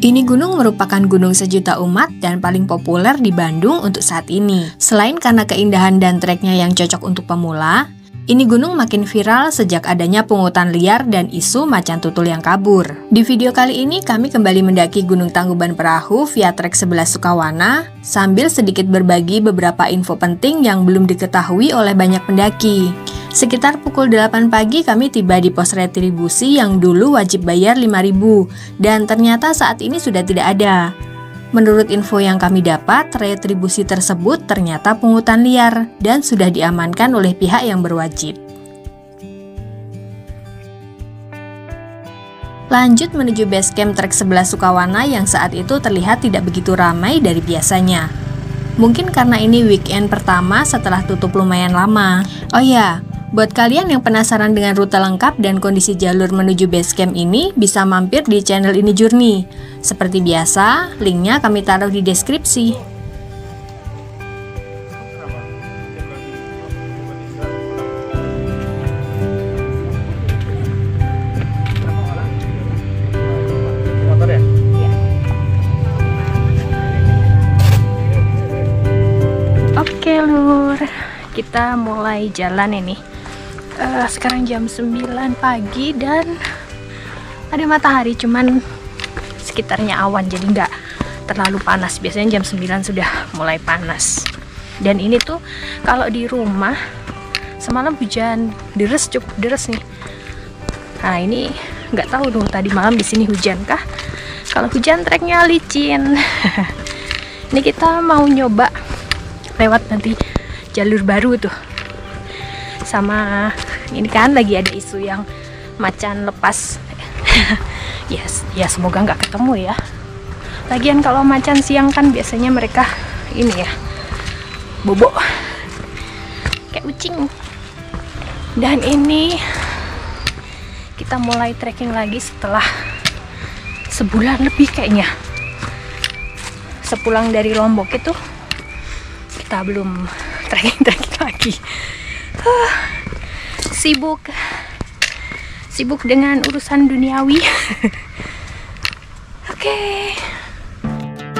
Ini gunung merupakan gunung sejuta umat dan paling populer di Bandung untuk saat ini. Selain karena keindahan dan treknya yang cocok untuk pemula, ini gunung makin viral sejak adanya pungutan liar dan isu macan tutul yang kabur. Di video kali ini kami kembali mendaki Gunung Tangkuban Perahu via trek 11 Sukawana, sambil sedikit berbagi beberapa info penting yang belum diketahui oleh banyak pendaki. Sekitar pukul 8 pagi kami tiba di pos retribusi yang dulu wajib bayar 5.000 dan ternyata saat ini sudah tidak ada. Menurut info yang kami dapat, retribusi tersebut ternyata pungutan liar dan sudah diamankan oleh pihak yang berwajib. Lanjut menuju base camp trek 11 Sukawana yang saat itu terlihat tidak begitu ramai dari biasanya. Mungkin karena ini weekend pertama setelah tutup lumayan lama. Oh ya, buat kalian yang penasaran dengan rute lengkap dan kondisi jalur menuju base camp ini, bisa mampir di channel ini Journey. Seperti biasa, linknya kami taruh di deskripsi. Oke lur, kita mulai jalan ini. Sekarang jam 9 pagi dan ada matahari, cuman sekitarnya awan jadi nggak terlalu panas. Biasanya jam 9 sudah mulai panas. Dan ini tuh kalau di rumah semalam hujan deres, cukup deres nih. Nah ini nggak tahu dong tadi malam di sini hujan kah? Kalau hujan treknya licin. Ini kita mau nyoba lewat nanti jalur baru tuh. Sama ini kan lagi ada isu yang macan lepas. Yes, ya semoga nggak ketemu ya. Lagian kalau macan siang kan biasanya mereka ini ya bobo kayak kucing. Dan ini kita mulai trekking lagi setelah sebulan lebih kayaknya. Sepulang dari Lombok itu kita belum trekking lagi. Sibuk dengan urusan duniawi. Oke.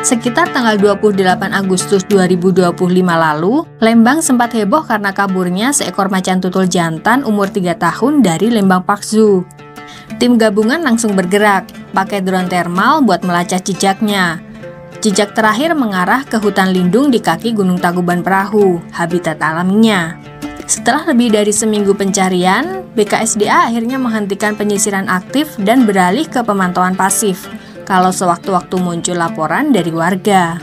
Sekitar tanggal 28 Agustus 2025 lalu, Lembang sempat heboh karena kaburnya seekor macan tutul jantan umur 3 tahun dari Lembang Park Zoo. Tim gabungan langsung bergerak, pakai drone thermal buat melacak jejaknya. Jejak terakhir mengarah ke hutan lindung di kaki Gunung Tangkuban Perahu, habitat alaminya. Setelah lebih dari seminggu pencarian, BKSDA akhirnya menghentikan penyisiran aktif dan beralih ke pemantauan pasif kalau sewaktu-waktu muncul laporan dari warga.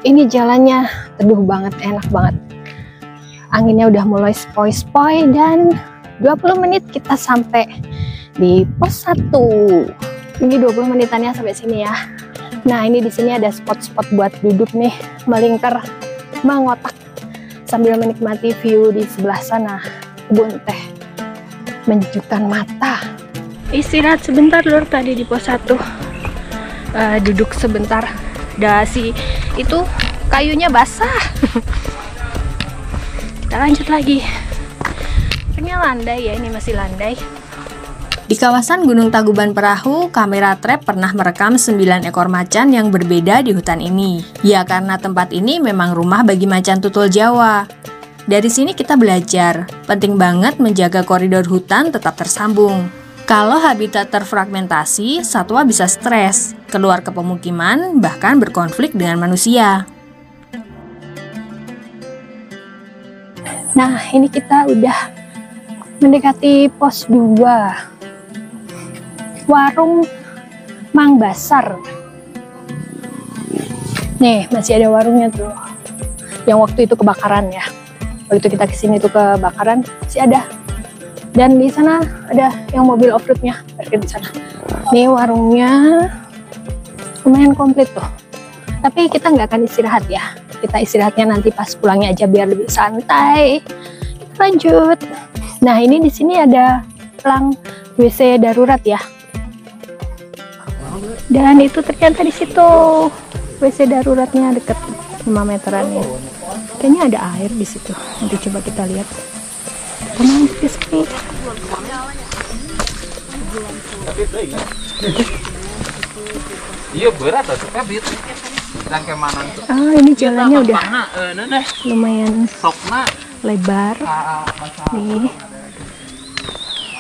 Ini jalannya teduh banget, enak banget. Anginnya udah mulai spoi-spoi dan 20 menit kita sampai di pos 1. Ini 20 menitannya sampai sini ya. Nah, ini di sini ada spot-spot buat duduk nih, melingkar, mengotak sambil menikmati view di sebelah sana. Kebun teh menyejukkan mata. Istirahat sebentar lur tadi di pos 1. Duduk sebentar. Dasi itu kayunya basah. Kita lanjut lagi. Ternyata landai ya, ini masih landai. Di kawasan Gunung Tangkuban Perahu, kamera trap pernah merekam 9 ekor macan yang berbeda di hutan ini. Ya karena tempat ini memang rumah bagi macan tutul Jawa. Dari sini kita belajar, penting banget menjaga koridor hutan tetap tersambung. Kalau habitat terfragmentasi, satwa bisa stres, keluar ke pemukiman, bahkan berkonflik dengan manusia. Nah, ini kita udah mendekati pos 2. Warung Mang Basar. Nih, masih ada warungnya tuh. Yang waktu itu kebakaran ya. Waktu kita kesini tuh kebakaran, masih ada. Dan di sana ada yang mobil off-roadnya parkir di sana. Nih warungnya lumayan komplit tuh. Tapi kita nggak akan istirahat ya. Kita istirahatnya nanti pas pulangnya aja biar lebih santai. Kita lanjut. Nah, ini di sini ada pelang WC darurat ya. Dan itu ternyata di situ WC daruratnya deket 5 meteran ya. Kayaknya ada air di situ. Nanti coba kita lihat. Romantis nih. Iya berat tuh kabit. Dan ke mana tuh? Oh, ini jalannya udah lumayan sokna lebar nih,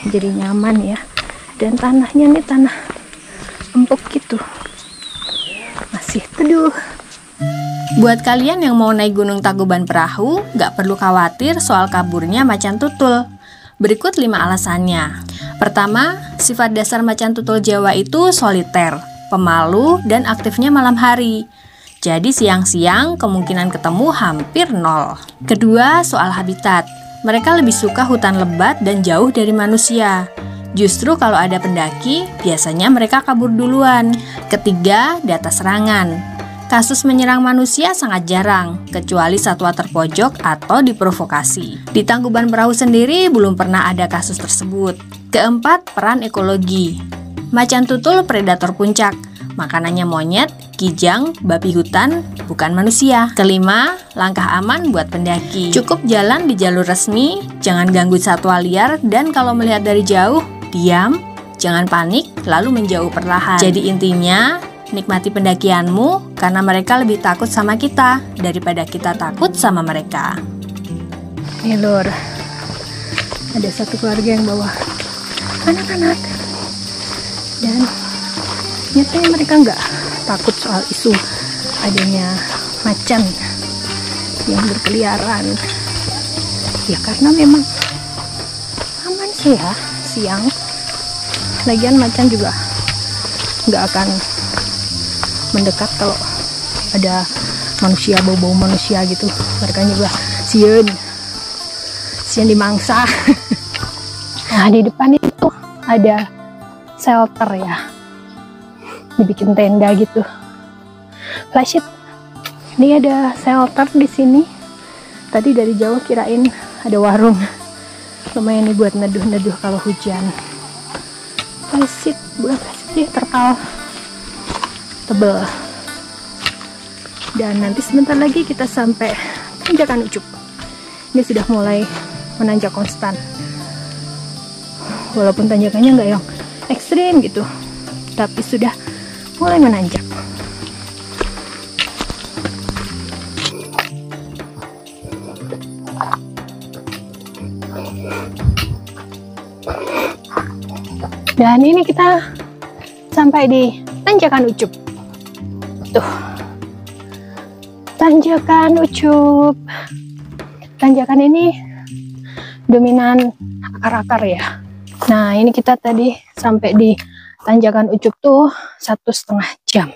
jadi nyaman ya. Dan tanahnya nih tanah empuk gitu, masih teduh. Buat kalian yang mau naik Gunung Tangkuban Perahu, nggak perlu khawatir soal kaburnya macan tutul. Berikut 5 alasannya. Pertama, sifat dasar macan tutul Jawa itu soliter, pemalu, dan aktifnya malam hari. Jadi siang-siang kemungkinan ketemu hampir nol. Kedua, soal habitat. Mereka lebih suka hutan lebat dan jauh dari manusia. Justru kalau ada pendaki, biasanya mereka kabur duluan. Ketiga, data serangan. Kasus menyerang manusia sangat jarang, kecuali satwa terpojok atau diprovokasi. Di Tangkuban Perahu sendiri belum pernah ada kasus tersebut. Keempat, peran ekologi. Macan tutul predator puncak. Makanannya monyet, kijang, babi hutan, bukan manusia. Kelima, langkah aman buat pendaki. Cukup jalan di jalur resmi, jangan ganggu satwa liar, dan kalau melihat dari jauh, diam, jangan panik, lalu menjauh perlahan. Jadi intinya, nikmati pendakianmu karena mereka lebih takut sama kita daripada kita takut sama mereka. Nih lur, ada satu keluarga yang bawa anak-anak, dan nyatanya mereka nggak takut soal isu adanya macan yang berkeliaran. Ya karena memang aman sih ya siang. Lagian macan juga nggak akan mendekat kalau ada manusia, bau-bau manusia gitu. Mereka juga sieun dimangsa. Nah di depan itu ada shelter ya, dibikin tenda gitu. Flashit, ini ada shelter di sini. Tadi dari jauh kirain ada warung. Lumayan nih buat neduh-neduh kalau hujan. Flashit, bukan flashit sih, terpal tebel. Dan nanti sebentar lagi kita sampai tanjakan Ucup. Ini sudah mulai menanjak konstan, walaupun tanjakannya nggak yang ekstrim gitu, tapi sudah mulai menanjak. Dan ini kita sampai di tanjakan Ucup. Tuh, tanjakan Ucup. Tanjakan ini dominan akar-akar ya. Nah ini kita tadi sampai di tanjakan Ucup tuh 1,5 jam.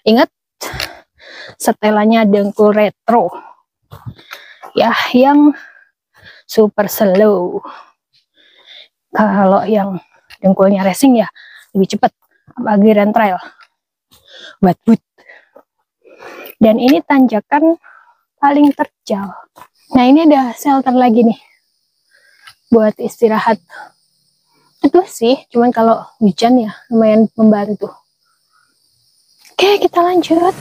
Ingat, setelannya Dengkul Retro ya, yang super slow. Kalau yang Dengkulnya racing ya lebih cepat, bagian trail buat boot. Dan ini tanjakan paling terjal. Nah ini ada shelter lagi nih buat istirahat. Itu sih, cuman kalau hujan ya lumayan membantu. Oke, kita lanjut.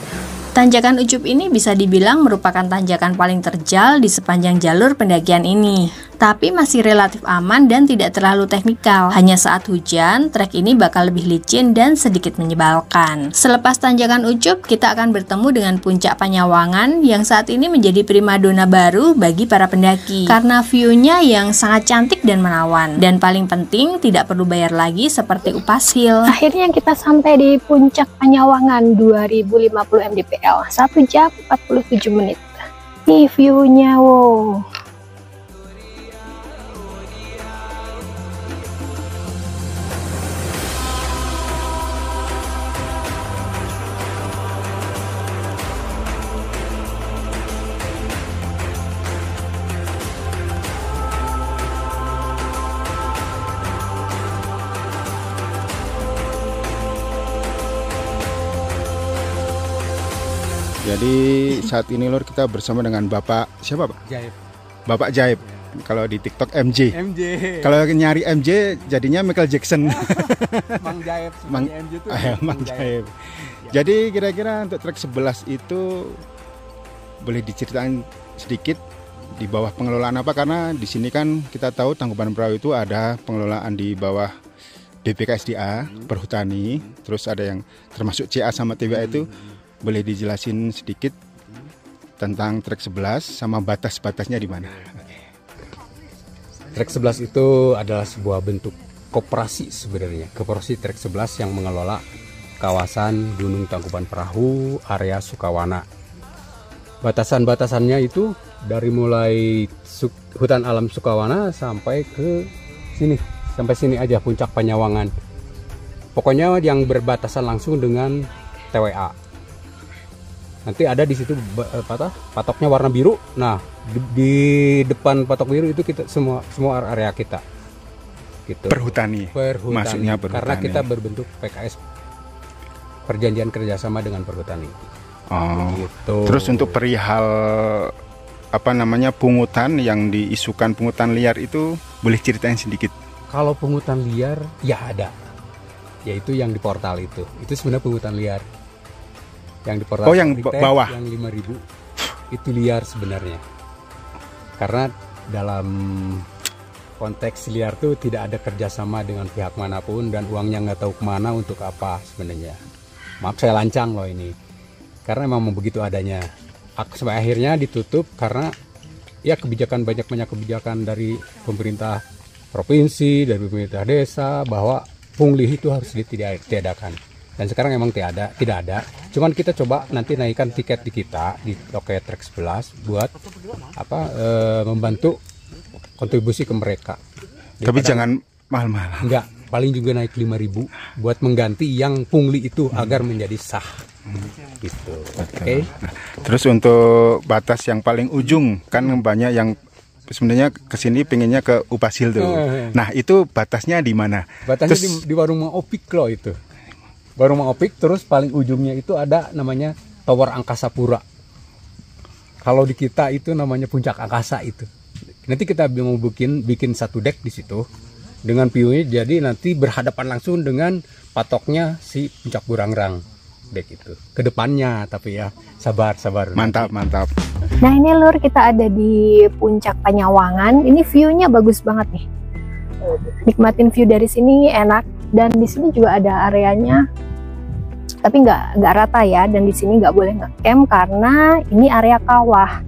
Tanjakan Ucup ini bisa dibilang merupakan tanjakan paling terjal di sepanjang jalur pendakian ini. Tapi masih relatif aman dan tidak terlalu teknikal. Hanya saat hujan, trek ini bakal lebih licin dan sedikit menyebalkan. Selepas tanjakan Ucup, kita akan bertemu dengan puncak Panyawangan yang saat ini menjadi primadona baru bagi para pendaki. Karena view-nya yang sangat cantik dan menawan. Dan paling penting, tidak perlu bayar lagi seperti Upas Hill. Akhirnya kita sampai di puncak Panyawangan 2050 mdpl, 1 jam 47 menit. Nih view-nya, wow. Jadi saat ini lor kita bersama dengan Bapak siapa Pak? Jaib. Bapak Jaib. Kalau di TikTok MJ. Kalau nyari MJ jadinya Michael Jackson. Mang Jaib. Mang MJ itu. Mang Jaib. Jadi kira-kira untuk trek 11 itu boleh diceritakan sedikit di bawah pengelolaan apa, karena di sini kan kita tahu Tangkuban Perahu itu ada pengelolaan di bawah DPKSDA, Perhutani, terus ada yang termasuk CA sama TWA itu, boleh dijelasin sedikit tentang trek 11 sama batas-batasnya di mana? Trek 11 itu adalah sebuah bentuk koperasi sebenarnya. Koperasi Trek 11 yang mengelola kawasan Gunung Tangkuban Perahu, area Sukawana. Batasan-batasannya itu dari mulai hutan alam Sukawana sampai ke sini. Sampai sini aja, Puncak Panyawangan. Pokoknya yang berbatasan langsung dengan TWA. Nanti ada di situ patoknya warna biru. Nah, di depan patok biru itu kita semua area kita. Gitu. Perhutani. Maksudnya perhutani. Karena kita berbentuk PKS, perjanjian kerjasama dengan perhutani. Oh. Gitu. Terus untuk perihal pungutan yang diisukan pungutan liar itu boleh ceritain sedikit? Kalau pungutan liar ya ada, yaitu yang di portal itu sebenarnya pungutan liar. Yang di portal yang bawah yang 5.000 itu liar sebenarnya, karena dalam konteks liar tuh tidak ada kerjasama dengan pihak manapun dan uangnya nggak tahu kemana untuk apa sebenarnya. Maaf saya lancang loh ini, karena memang begitu adanya. Sampai akhirnya ditutup karena ya banyak kebijakan dari pemerintah provinsi, dari pemerintah desa bahwa pungli itu harus ditiadakan. Dan sekarang emang tidak ada. Cuman kita coba nanti naikkan tiket di kita di loket Trek 11 buat membantu kontribusi ke mereka. Tapi jangan mahal-mahal. Enggak, paling juga naik 5.000 buat mengganti yang pungli itu agar menjadi sah. Gitu. Oke. Terus untuk batas yang paling ujung kan banyak yang sebenarnya kesini pengennya ke Upasil tuh. Nah itu batasnya di mana? Batasnya terus, di Warung Mang Opik loh itu. Warung Mang Opik, terus paling ujungnya itu ada namanya Tower Angkasa Pura. Kalau di kita itu namanya Puncak Angkasa itu. Nanti kita mau bikin satu deck di situ dengan view-nya, jadi nanti berhadapan langsung dengan patoknya si Puncak Burangrang deck itu. Kedepannya tapi ya sabar. Mantap. Nah ini Lur, kita ada di Puncak Panyawangan. Ini view-nya bagus banget nih. Nikmatin view dari sini enak, dan di sini juga ada areanya. Tapi nggak rata ya, dan di sini nggak boleh ngecamp karena ini area kawah.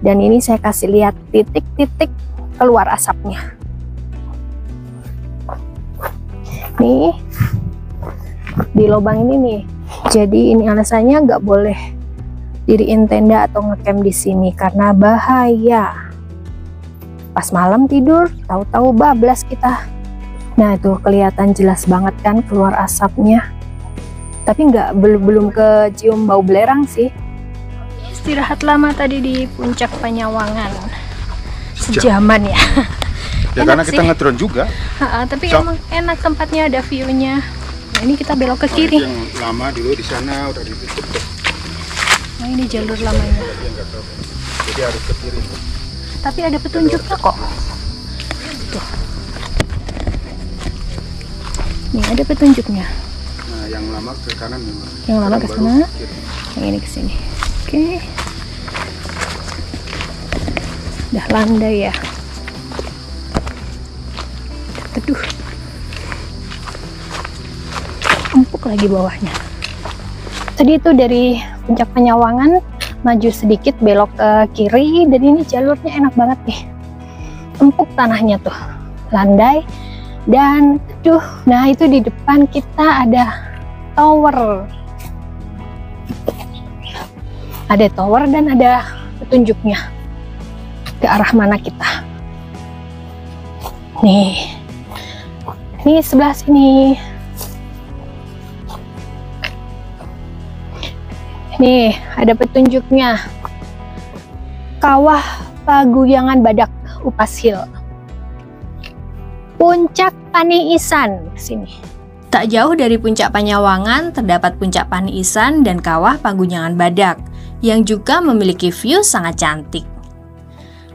Dan ini saya kasih lihat titik-titik keluar asapnya. Nih di lubang ini nih. Jadi ini alasannya nggak boleh diriin tenda atau ngecamp di sini karena bahaya. Pas malam tidur, tahu-tahu bablas kita. Nah itu kelihatan jelas banget kan keluar asapnya. Tapi belum kecium bau belerang sih. Istirahat lama tadi di Puncak Panyawangan. Sejaman ya. Ya karena kita ngedrone juga. Tapi emang enak tempatnya, ada view-nya. Nah ini kita belok ke kiri. Yang lama dulu di sana udah ditutup. Nah ini jalur lamanya. Jadi harus ke kiri. Tapi ada petunjuknya kok. Tuh. Nih ada petunjuknya. Nah yang lama ke kanan memang. Yang lama ke sana. Yang ini ke sini. Oke. Udah landai ya. Teduh. Empuk lagi bawahnya. Tadi itu dari Puncak Panyawangan maju sedikit belok ke kiri, dan ini jalurnya enak banget nih. Empuk tanahnya tuh, landai dan teduh. Nah itu di depan kita ada tower. Ada tower dan ada petunjuknya ke arah mana kita. Nih sebelah sini. Nih ada petunjuknya. Kawah Paguyangan Badak Upasil. Puncak Paniisan sini. Tak jauh dari Puncak Panyawangan terdapat Puncak Paniisan dan Kawah Paguyangan Badak yang juga memiliki view sangat cantik.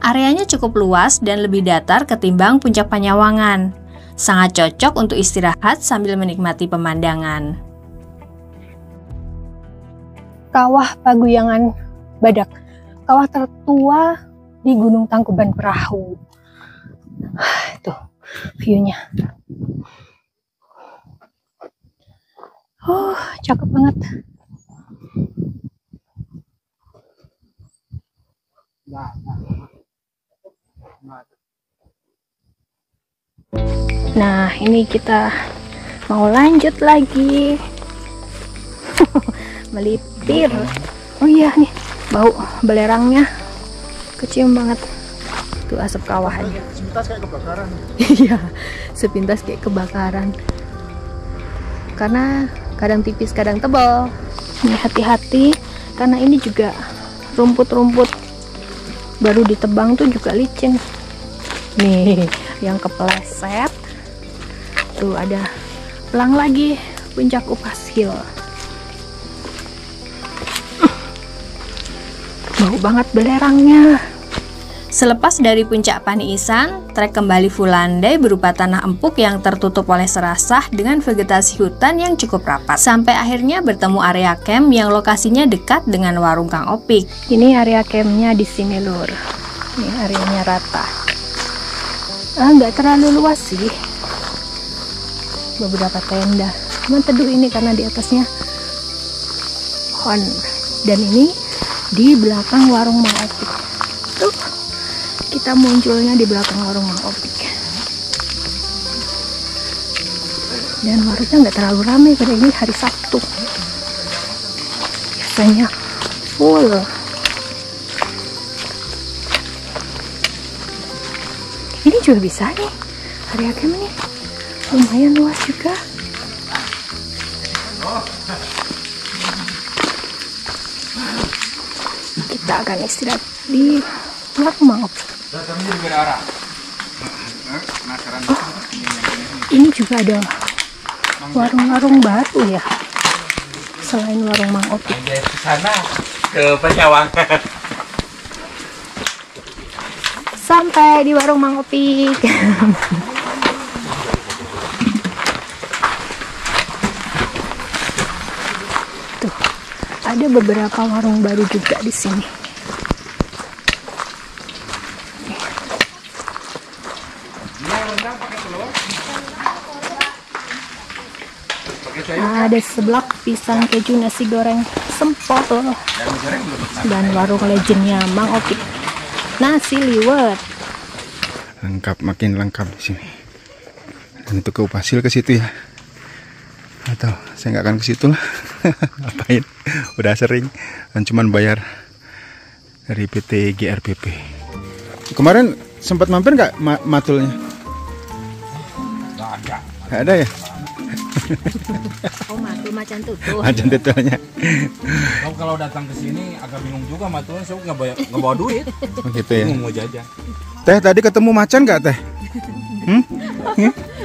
Areanya cukup luas dan lebih datar ketimbang Puncak Panyawangan. Sangat cocok untuk istirahat sambil menikmati pemandangan. Kawah Paguyangan Badak, kawah tertua di Gunung Tangkuban Perahu. Tuh view-nya. Cakep banget. Nah, ini kita mau lanjut lagi. Melipir. Oh iya nih, bau belerangnya kecium banget. Tuh asap kawahan. Sepintas kayak kebakaran. Iya, sepintas kayak kebakaran. Karena kadang tipis, kadang tebal. Ini hati-hati, karena ini juga rumput-rumput baru ditebang tuh juga licin. Nih, yang kepleset. Tuh ada pelang lagi, puncak Upas Hill. Bau banget belerangnya. Selepas dari puncak Pani Isan, trek kembali Fulandai berupa tanah empuk yang tertutup oleh serasah dengan vegetasi hutan yang cukup rapat. Sampai akhirnya bertemu area camp yang lokasinya dekat dengan warung Kang Opik. Ini area campnya di sini, Lur. Ini areanya rata. Nggak terlalu luas sih. Beberapa tenda. Cuman teduh ini karena di atasnya pohon. Dan ini di belakang warung Mang Opik. Tuh, kita munculnya di belakang warung Mang Opik. Dan warungnya nggak terlalu ramai karena ini hari Sabtu. Biasanya full. Ini juga bisa nih, area camp nih, lumayan luas juga. Kita akan istirahat di warung Mang Opik. Ini juga ada warung-warung baru ya, selain warung Mang Opik. Manjait ke sana, ke Penyawangan. Sampai di warung Mang Opik. Tuh, ada beberapa warung baru juga di sini. Ada seblak, pisang keju, nasi goreng sempol, dan warung legendnya Mang Opik, nasi liwet. Lengkap, makin lengkap di sini. Dan untuk ke Upas Hill ke situ ya. Atau saya nggak akan ke situ lah. Ngapain? Udah sering dan cuman bayar dari PT GRPP. Kemarin sempat mampir nggak matulnya? Nggak ada ya? Oh, matul macan tutup. Macan tutulnya. Kamu kalau datang ke sini agak bingung juga matulnya, saya nggak bawa duit. Oh, gitu ya. Bingung mau jajan. Teh tadi ketemu macan nggak teh?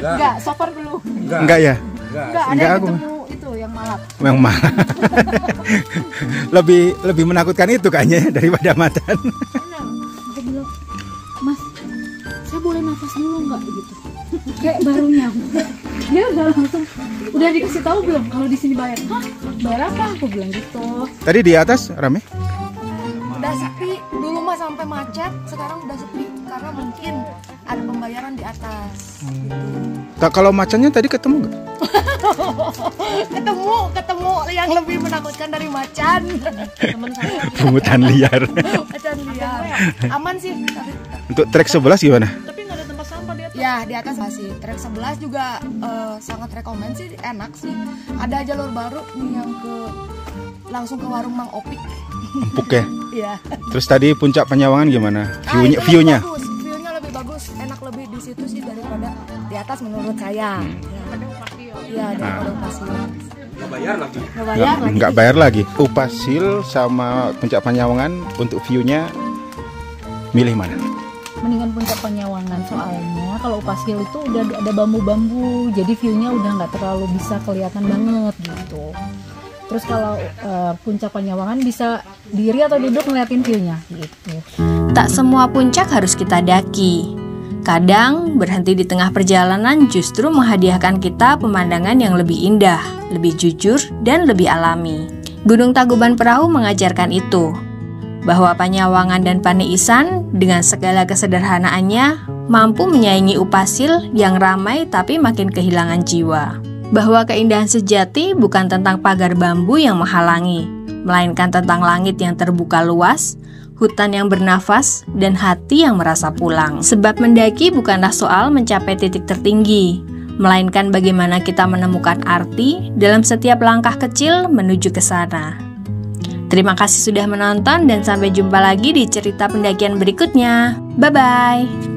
Enggak, so far belum. Enggak ya? Enggak, ada Enggak, yang aku. ketemu itu yang malak. Yang mana? lebih menakutkan itu kayaknya ya, daripada macan. Aku bilang, Mas, saya boleh nafas dulu nggak gitu? Kayak baru nyampe. Dia udah langsung, udah dikasih tahu belum kalau di sini bayar? Hah, bayar apa? Aku bilang gitu. Tadi di atas rame? Udah sepi, dulu mah sampai macet, sekarang udah sepi karena mungkin ada pembayaran di atas. Tak, kalau macannya tadi ketemu nggak? ketemu yang lebih menakutkan dari macan. Temen saya. Pungutan liar. Macan liar. Aman sih. Untuk trek 11 gimana? Tapi nggak ada tempat sampah di atas. Ya di atas masih. Trek 11 juga sangat rekomend sih, enak sih. Ada jalur baru nih yang langsung ke warung Mang Opik. Empuk ya. Iya. Terus tadi puncak Penyawangan gimana? Itu View-nya? lebih bagus. View-nya lebih bagus, enak lebih di situ sih daripada di atas menurut saya. Iya, daripada Upas Hill. Nggak bayar lagi. Nggak bayar lagi. Nggak bayar lagi. Upas Hill sama puncak Penyawangan untuk view-nya milih mana? Mendingan puncak Penyawangan, soalnya kalau Upas Hill itu udah ada bambu-bambu, jadi view-nya udah nggak terlalu bisa kelihatan banget gitu. Terus kalau puncak Penyawangan bisa diri atau duduk ngeliatin view-nya gitu. Tak semua puncak harus kita daki. Kadang berhenti di tengah perjalanan justru menghadiahkan kita pemandangan yang lebih indah, lebih jujur, dan lebih alami. Gunung Tangkuban Perahu mengajarkan itu, bahwa Penyawangan dan Pani Isan dengan segala kesederhanaannya mampu menyaingi Upas Hill yang ramai tapi makin kehilangan jiwa. bahwa keindahan sejati bukan tentang pagar bambu yang menghalangi, melainkan tentang langit yang terbuka luas, hutan yang bernafas, dan hati yang merasa pulang. Sebab mendaki bukanlah soal mencapai titik tertinggi, melainkan bagaimana kita menemukan arti dalam setiap langkah kecil menuju ke sana. Terima kasih sudah menonton dan sampai jumpa lagi di cerita pendakian berikutnya. Bye-bye!